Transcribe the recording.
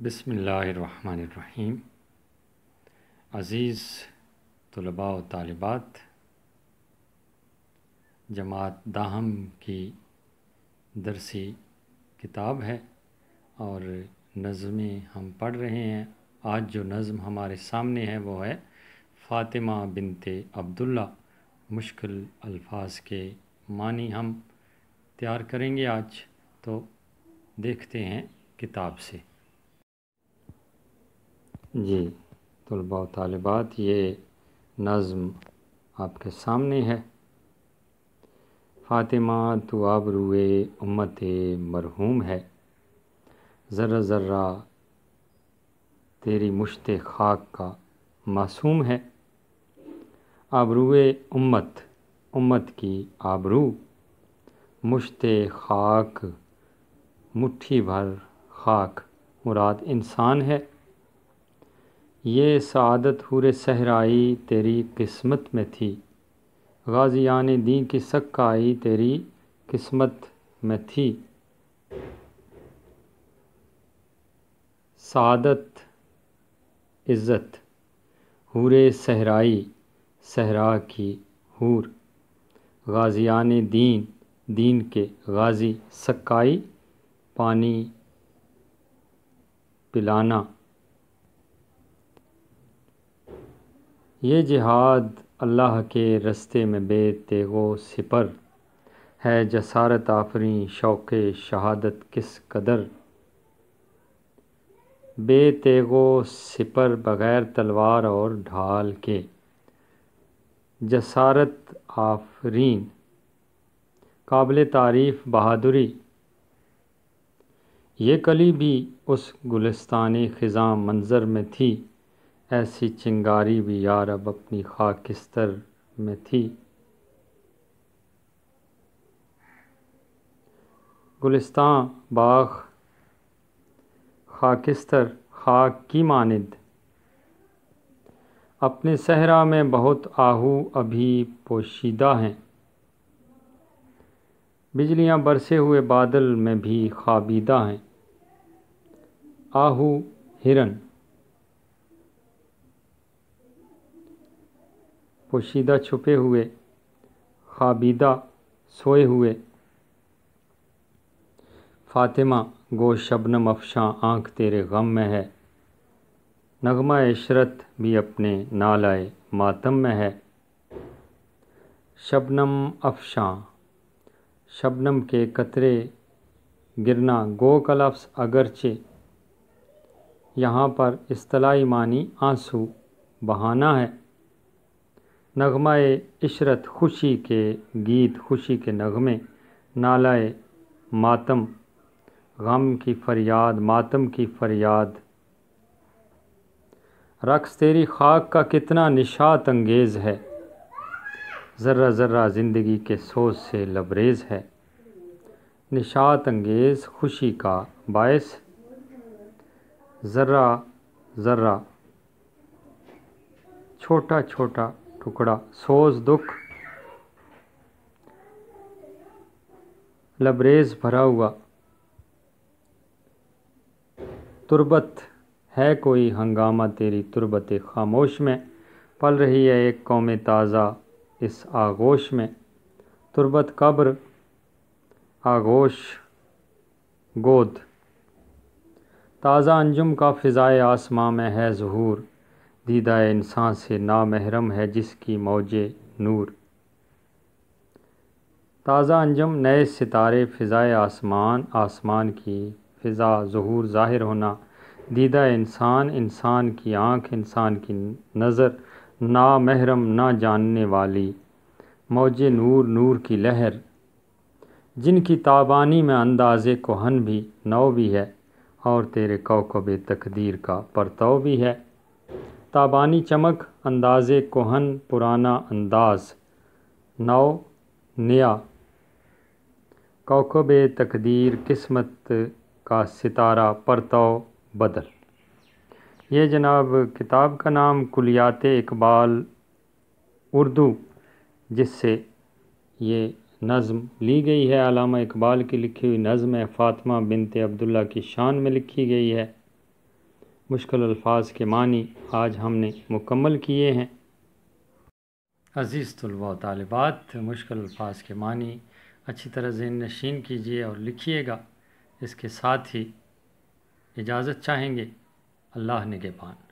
بسم اللہ الرحمن الرحیم۔ عزیز طلباء و طالبات، جماعت داہم کی درسی کتاب ہے اور نظمیں ہم پڑھ رہے ہیں۔ آج جو نظم ہمارے سامنے ہے وہ ہے فاطمہ بنت عبداللہ۔ مشکل الفاظ کے معنی ہم تیار کریں گے آج، تو دیکھتے ہیں کتاب سے۔ جی طلباء و طالبات، یہ نظم آپ کے سامنے ہے۔ فاطمہ تو آبروئے امت مرحوم ہے، ذرہ ذرہ تیری مشت خاک کا معصوم ہے۔ آبروئے امت کی آبرو، مشت خاک مٹھی بھر خاک مراد انسان ہے۔ یہ سعادت حور صحرائی تیری قسمت میں تھی، غازیان دین کی سکائی تیری قسمت میں تھی۔ سعادت عزت حور صحرائی، صحرا کی حور، غازیان دین کے غازی، سکائی پانی پلانا۔ یہ جہاد اللہ کے رستے میں بے تیغ و سپر ہے، جسارت آفریں شوق شہادت کس قدر۔ بے تیغ و سپر بغیر تلوار اور ڈھال کے، جسارت آفرین قابل تعریف بہادری۔ یہ کلی بھی اس گلستان خزاں منظر میں تھی، ایسی چنگاری بھی یارب اپنی خاکستر میں تھی۔ گلستان باغ خاکستر خاک کی مانند، اپنے صحرا میں بہت آہو ابھی پوشیدہ ہیں۔ بجلیاں برسے ہوئے بادل میں بھی خوابیدہ ہیں۔ آہو ہرن پوشیدہ چھپے ہوئے، خوابیدہ سوئے ہوئے۔ فاطمہ گو شبنم افشاں آنکھ تیرے غم میں ہے، نغمہ عشرت بھی اپنے نالائے ماتم میں ہے۔ شبنم افشاں، شبنم کے قطرے گرنا، گو کا لفظ اگرچہ یہاں پر اصطلاحی معنی آنسو بہانا ہے۔ نغمہ عشرت خوشی کے گیت، خوشی کے نغمے۔ نالائے ماتم غم کی فریاد، ماتم کی فریاد۔ رقص تیری خاک کا کتنا نشاط انگیز ہے، ذرہ ذرہ زندگی کے سوز سے لبریز ہے۔ نشاط انگیز خوشی کا باعث، ذرہ ذرہ چھوٹا چھوٹا ٹکڑا سوز دکھ، لبریز بھرا ہوا۔ تربت ہے کوئی ہنگامہ تیری تربت خاموش میں، پل رہی ہے ایک قوم تازہ اس آغوش میں۔ تربت قبر، آغوش گود۔ تازہ انجم کا فضائے آسماں میں ہے ظہور، دیدہ انسان سے نامحرم ہے جس کی موج نور۔ تازہ انجم نئے ستارے، فضائے آسمان، آسمان کی فضا، ظہور ظاہر ہونا، دیدہ انسان، انسان کی آنکھ، انسان کی نظر، نامحرم نہ جاننے والی، موج نور، نور کی لہر، جن کی تابانی میں انداز کہن بھی نو بھی ہے اور تیرے کوکب تقدیر کا پرتو بھی ہے۔ تابانی چمک، انداز کہن پرانا انداز، نو نیا، کوکب تقدیر قسمت کا ستارہ، پرتو بدل۔ یہ جناب کتاب کا نام کلیات اقبال اردو، جس سے یہ نظم لی گئی ہے، علامہ اقبال کی لکھی ہوئی نظم ہے، فاطمہ بنت عبداللہ کی شان میں لکھی گئی ہے۔ مشکل الفاظ کے معنی آج ہم نے مکمل کیے ہیں۔ عزیز طلباء و طالبات، مشکل الفاظ کے معنی اچھی طرح ذہن نشین کیجیے اور لکھیے گا۔ اس کے ساتھ ہی اجازت چاہیں گے۔ اللہ نگہبان۔